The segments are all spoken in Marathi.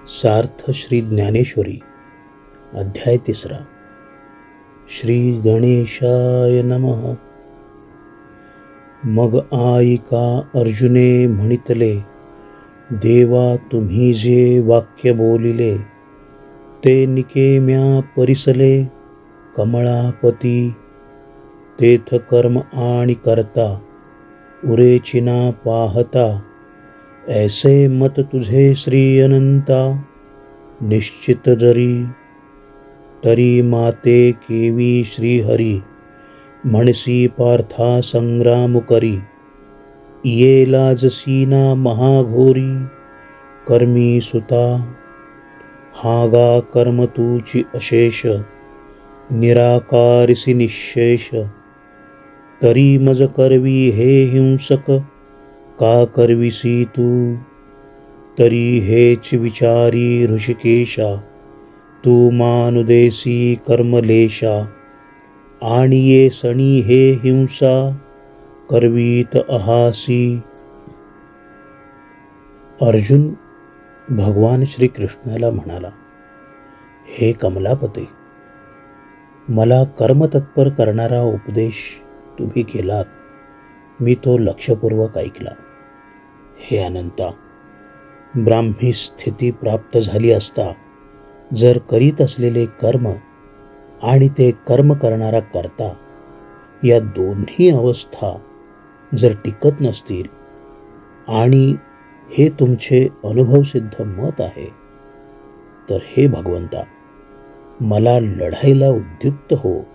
सार्थ श्री ज्ञानेश्वरी अध्याय 3. श्री गणेशाय नमः. मग आईका अर्जुने म्हणितले, देवा तुम्ही जे वाक्य बोलिले ते निकेम्या परिसले. कमळापती तेथ कर्म आणि करता उरेचिना पाहता. ऐसे मत तुझे श्री अनंता. निश्चित जरी तरी माते केवी श्रीहरी. म्हणसी पार्था संग्राम करी. ये लाजसीना महाघोरी. कर्मी सुता हागा कर्म तुची अशेष. निराकारिसी निशेष. तरी मज करवी हे हिंसक. का करविसी तू. तरी हेच विचारी ऋषिकेशा. तू मानुदेसी कर्मलेशा. आणि ये सणी हे हिंसा. करवीत अहासी. अर्जुन भगवान श्री कृष्णाला म्हणाला, हे कमलापते, मला कर्मतत्पर करणारा उपदेश तुम्ही केलात. मी तो लक्षपूर्वक ऐकला. हे अनंता, ब्राह्मी स्थिती प्राप्त झाली असता जर करीत असलेले कर्म आणि ते कर्म करणारा कर्ता या दोन्ही अवस्था जर टिकत नसतील आणि हे तुमचे अनुभवसिद्ध मत आहे, तर हे भगवंता, मला लढाईला उद्युक्त हो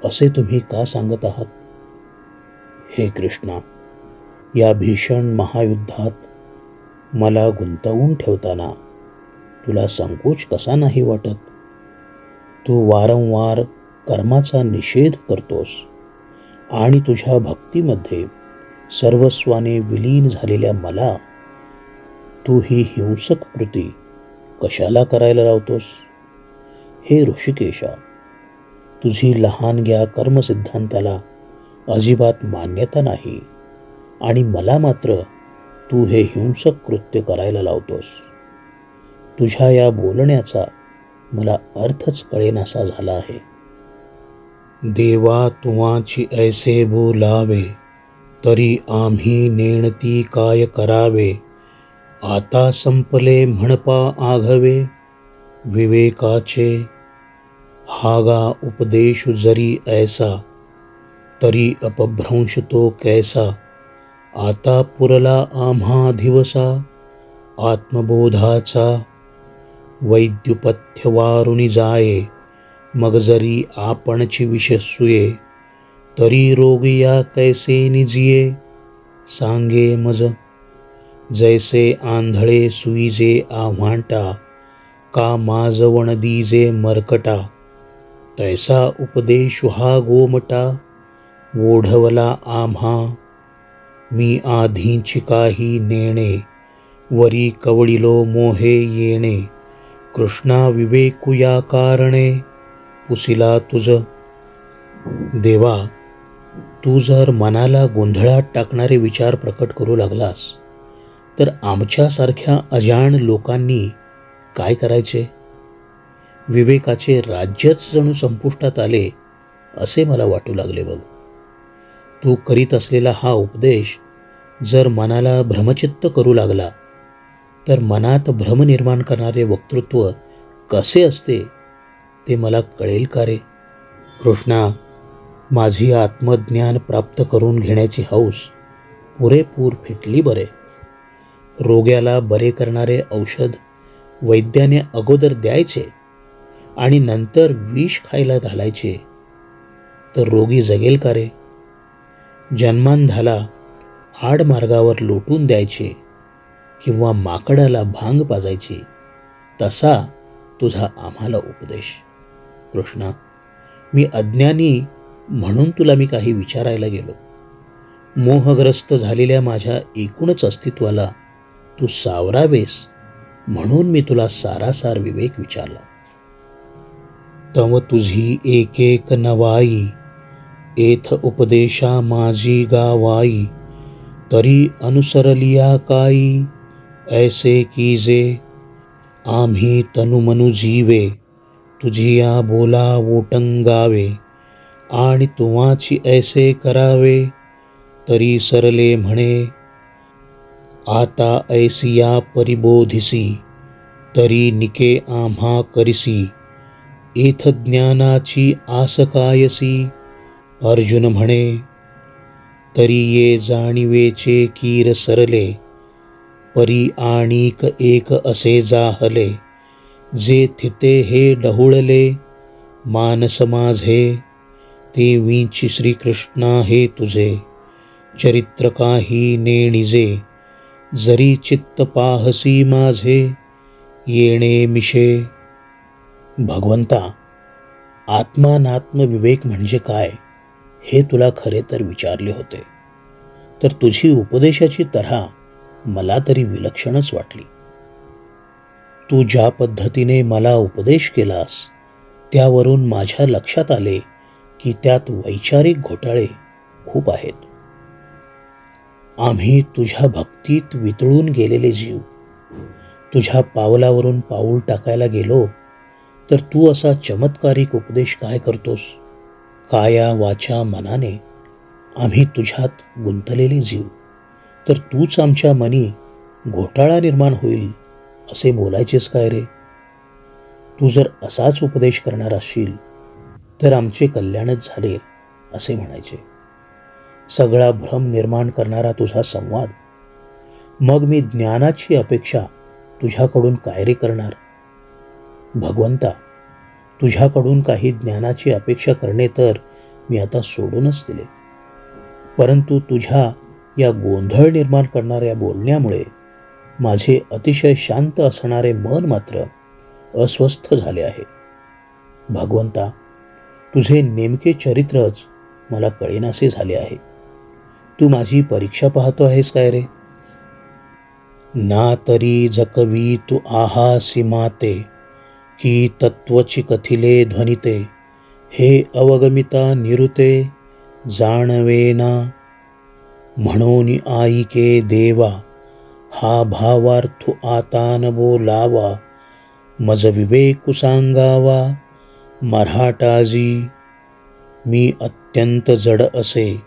असे तुम्ही का सांगत आहात? हे कृष्णा, या भीषण महायुद्धात मला गुंतवून ठेवताना तुला संकोच कसा नाही वाटत? तू वारंवार कर्माचा निषेध करतोस आणि तुझ्या भक्तीमध्ये सर्वस्वाने विलीन झालेल्या मला तू ही हिंसक कृती कशाला करायला लावतोस? हे ऋषिकेशा, तुझी लहानग्या कर्मसिद्धांताला अजिबात मान्यता नाही आणि मला मात्र तू हे हिंसक कृत्य करायला लावतोस. तुझ्या या बोलण्याचा मला अर्थच कळेनासा झाला आहे. देवा तुवाची ऐसे बोलावे, तरी आम्ही नेणती काय करावे. आता संपले म्हणपा आघवे. विवेकाचे हागा उपदेश जरी ऐसा. तरी अपभ्रंश तो कैसा. आता पुरला आम्हा दिवसा. आत्मबोधाचा वैद्युपथ्य वारुणी जाये. मग जरी आपणची विषसूये. तरी रोगिया कैसे निजिये. सांगे मज जैसे आंधळे सुईजे आव्हांटा. का माजवण दीजे मरकटा. तैसा उपदेश हा गोमटा. ओढवला आम्हा मी आधींची काही नेणे. वरी कवळिलो मोहे येणे. कृष्णा विवेकू या कारणे. पुसिला तुझ. देवा, तू जर मनाला गोंधळात टाकणारे विचार प्रकट करू लागलास तर आमच्यासारख्या अजाण लोकांनी काय करायचे? विवेकाचे राज्यच जणू संपुष्टात आले असे मला वाटू लागले बघ. तू करीत असलेला हा उपदेश जर मनाला भ्रमचित्त करू लागला तर मनात भ्रम निर्माण करणारे वक्तृत्व कसे असते ते मला कळेल का रे? कृष्णा, माझी आत्मज्ञान प्राप्त करून घेण्याची हौस पुरेपूर फिटली बरे. रोग्याला बरे करणारे औषध वैद्याने अगोदर द्यायचे आणि नंतर विष खायला घालायचे, तर रोगी जगेल का रे? जन्मांधाला आडमार्गावर लोटून द्यायचे किंवा माकडाला भांग पाजायची, तसा तुझा आम्हाला उपदेश. कृष्णा, मी अज्ञानी म्हणून तुला मी काही विचारायला गेलो. मोहग्रस्त झालेल्या माझ्या एकूणच अस्तित्वाला तू सावरावेस म्हणून मी तुला सारासार विवेक विचारला. तव तुझी एक एक नवाई. एथ उपदेशा माझी गावाई. तरी अनुसरलिया काई. ऐसे कीजे आम्ही तनुमनु जीवे तुझिया बोला ओटंगावे, आणि तुवाची ऐसे करावे तरी सरले म्हणे. आता ऐसिया परिबोधिसी तरी निके आम्हा करिसी, एथ ज्ञानाची आस कायसी. अर्जुन म्हणे तरी ये जाणिवेचे कीर सरले, परी आणिक एक असे जाहले. जे थिते हे डहुळले मानस माझे, ते विंची श्रीकृष्णा हे तुझे. चरित्र काही नेणिजे जरी चित्त पाहसी माझे, येणे मिशे. भगवंता, आत्मानात्म विवेक म्हणजे काय हे तुला खरे तर विचारले होते, तर तुझी उपदेशाची तऱ्हा मला तरी विलक्षणच वाटली. तू ज्या पद्धतीने मला उपदेश केलास त्यावरून माझ्या लक्षात आले की त्यात वैचारिक घोटाळे खूप आहेत. आम्ही तुझ्या भक्तीत वितळून गेलेले जीव तुझ्या पावलावरून पाऊल टाकायला गेलो तर तू असा चमत्कारिक उपदेश काय करतोस? काया वाचा मनाने आम्ही तुझ्यात गुंतलेले जीव, तर तूच आमच्या मनी घोटाळा निर्माण होईल असे बोलायचेस काय रे? तू जर असाच उपदेश करणार असशील तर आमचे कल्याणच झाले असे म्हणायचे. सगळा भ्रम निर्माण करणारा तुझा संवाद, मग मी ज्ञानाची अपेक्षा तुझ्याकडून काय रे करणार? भगवंता, तुझ्याकडून काही ज्ञानाची अपेक्षा करणे तर मी आता सोडूनच दिले, परंतु तुझ्या या गोंधळ निर्माण करणाऱ्या बोलण्यामुळे माझे अतिशय शांत असणारे मन मात्र अस्वस्थ झाले आहे. भगवंता, तुझे नेमके चरित्रच मला कळेनासे झाले आहे. तू माझी परीक्षा पाहतो आहेस काय रे? ना तरी जकवी तू आहासी माते, की तत्वची कथिले ध्वनिते. हे अवगमिता निरुते जाणवेना, म्हणून आईके देवा हा भावार्थ आता न बोलावा. मज विवेक सांगावा मराठाजी. मी अत्यंत जड असे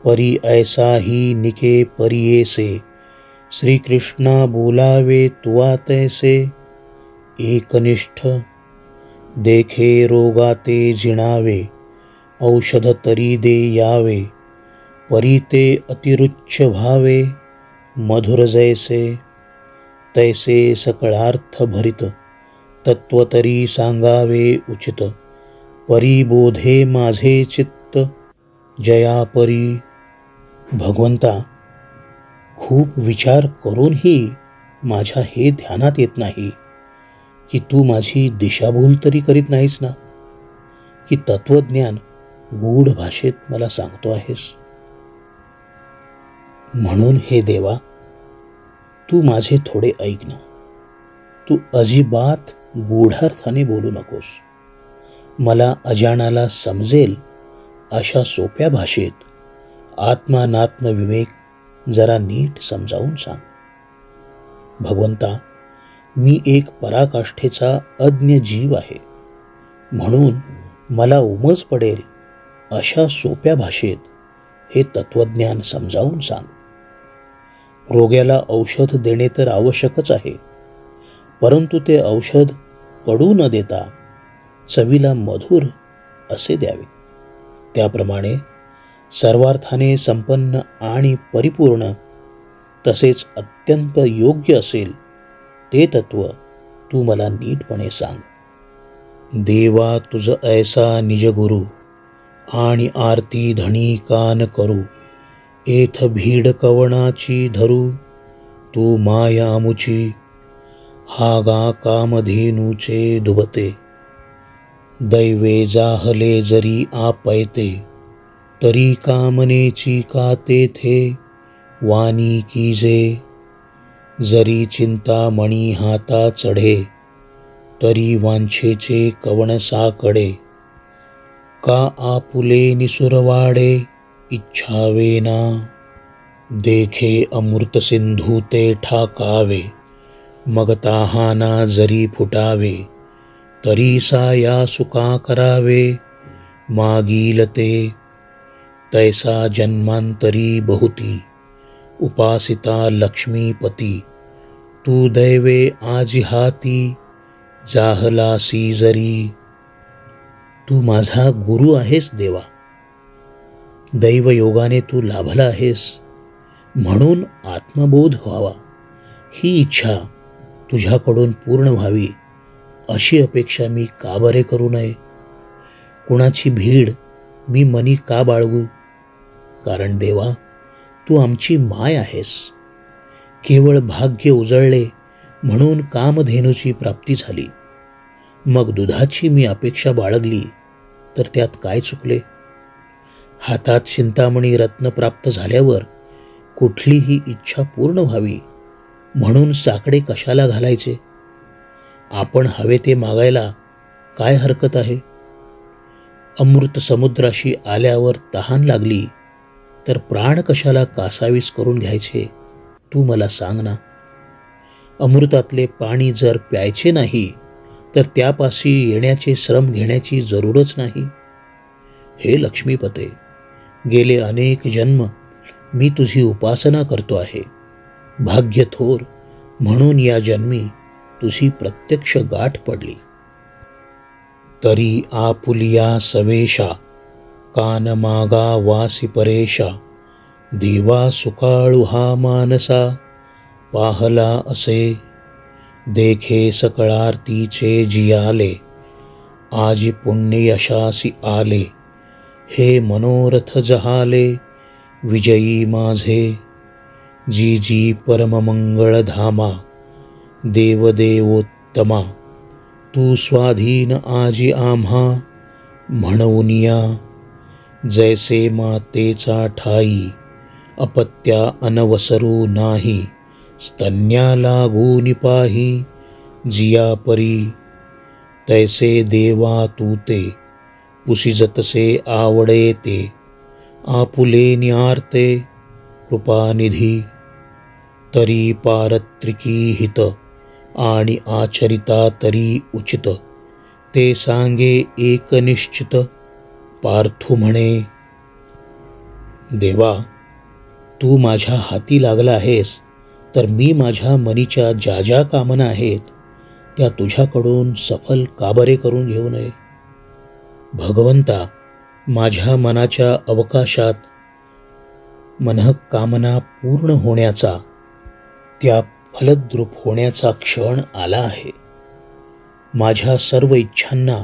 परी ऐसाही निके परियेसे. श्रीकृष्णा बोलावे तुवा तैसे. एकनिष्ठ देखे रोगाते जिणावे. औषध तरी दे यावे. परी ते अतिरुच्च भावे. मधुर जैसे तैसे सकळार्थ भरित. तत्व तरी सांगावे उचित. परी बोधे माझे चित्त जया परी. भगवंता, खूप विचार करूनही माझ्या हे ध्यानात येत नाही की तू माझी दिशाभूल तरी करीत नाहीस ना, की तत्वज्ञान गूढ भाषेत मला सांगतो आहेस. म्हणून हे देवा, तू माझे थोडे ऐक ना. तू अजिबात गूढार्थाने बोलू नकोस. मला अजाणाला समजेल अशा सोप्या भाषेत आत्मानात्म विवेक जरा नीट समजावून सांग. भगवंता, मी एक पराकाष्ठेचा अज्ञ जीव आहे, म्हणून मला उमज पडेल अशा सोप्या भाषेत हे तत्वज्ञान समजावून सांग. रोग्याला औषध देणे तर आवश्यकच आहे, परंतु ते औषध कडू न देता चवीला मधुर असे द्यावे. त्याप्रमाणे सर्वार्थाने संपन्न आणि परिपूर्ण तसेच अत्यंत योग्य असेल ते तत्व तू मला नीटपणे सांग. देवा, तुझ ऐसा निजगुरु आणि आरती धणी कान करू. एथ भीड कवणाची धरू. तू माया मुची हा गा कामधेनूचे दुबते. दैवे जाहले जरी आपैते. तरी कामनेची का तेथे वाणी कीजे. जरी चिंतामणी हाता चढे. तरी वांछेचे कवण साकडे. का आपुले निसुरवाडे इच्छावेना. देखे अमृत सिंधू ते ठाकावे. मग ताहाना जरी फुटावे, तरी साया सुका करावे. मागील ते तैसा जन्मांतरी बहुती, उपासिता लक्ष्मीपती. तू दैवे आजी हाती, जाहलासी जरी. तू माझा गुरु आहेस देवा. दैवयोगाने तू लाभला आहेस, म्हणून आत्मबोध व्हावा ही इच्छा तुझ्याकडून पूर्ण व्हावी अशी अपेक्षा मी का बरे करू नये? कुणाची भीड मी मनी का बाळगू? कारण देवा, तू आमची माय आहेस. केवळ भाग्य उजळले म्हणून कामधेनूची प्राप्ती झाली. मग दुधाची मी अपेक्षा बाळगली तर त्यात काय चुकले? हातात चिंतामणी रत्न प्राप्त झाल्यावर कुठलीही इच्छा पूर्ण व्हावी म्हणून साकडे कशाला घालायचे? आपण हवे ते मागायला काय हरकत आहे? अमृत समुद्राशी आल्यावर तहान लागली तर प्राण कशाला कासावीस करून घ्यायचे तू मला सांग ना. अमृतातले पाणी जर प्यायचे नाही तर त्यापाशी येण्याचे श्रम घेण्याची जरूरच नाही. हे लक्ष्मीपते, गेले अनेक जन्म मी तुझी उपासना करतो आहे. भाग्य थोर म्हणून या जन्मी तुझी प्रत्यक्ष गाठ पडली. तरी आपुलिया सवेशा, कान मागा वासी परेशा. देवा सुकाळू हा मानसा, पाहला असे. देखे सकळार्तीचे जियाले, आजी पुण्य यशासी आले. हे मनोरथ जहाले, विजयी माझे. जी जी परममंगळ धामा, देवदेवोत्तमा. तू स्वाधीन आजी आम्हा, म्हणूनिया. जैसे मातेचा ठाई, अपत्या अनवसरू नाही. स्तन्या लागून पाही, जिया परी. तैसे देवा तू ते, पुसिजतसे आवडे ते. आपुले न्यार्ते कृपानिधी. तरी पारत्रिकी हित, आणि आचरिता तरी उचित. ते सांगे एक निश्चित, पार्थू म्हणे. देवा, तू माझ्या हाती लागला आहेस तर मी माझ्या मनीच्या ज्या ज्या कामना आहेत त्या तुझ्याकडून सफल का बरे करून घेऊ नये? भगवंता, माझ्या मनाच्या अवकाशात मनःकामना पूर्ण होण्याचा, त्या फलद्रूप होण्याचा क्षण आला आहे. माझ्या सर्व इच्छांना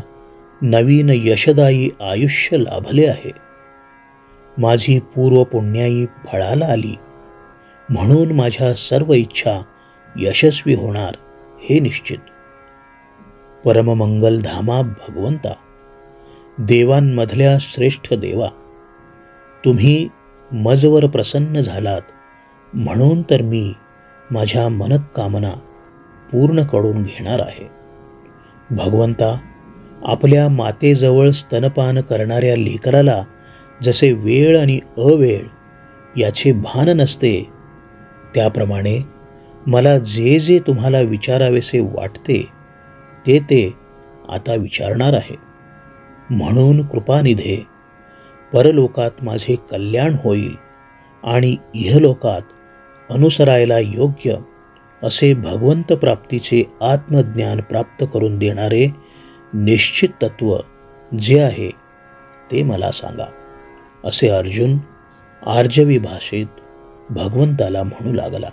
नवीन यशदायी आयुष्य लाभले आहे. माझी पूर्व पुण्याई फळाला आली म्हणून माझ्या सर्व इच्छा यशस्वी होणार हे निश्चित. परममंगलधामा भगवंता, देवांमधल्या श्रेष्ठ देवा, तुम्ही मजवर प्रसन्न झालात म्हणून तर मी माझ्या मनःकामना पूर्ण करून घेणार आहे. भगवंता, आपल्या मातेजवळ स्तनपान करणाऱ्या लेकराला जसे वेळ आणि अवेळ याचे भान नसते, त्याप्रमाणे मला जे जे तुम्हाला विचारावेसे वाटते ते आता विचारणार आहे. म्हणून कृपानिधे, परलोकात माझे कल्याण होईल आणि इहलोकात अनुसरायला योग्य असे भगवंत प्राप्तीचे आत्मज्ञान प्राप्त करून देणारे निश्चित तत्व जे आहे ते मला सांगा, असे अर्जुन आर्जवी भाषेत भगवंताला म्हणू लागला.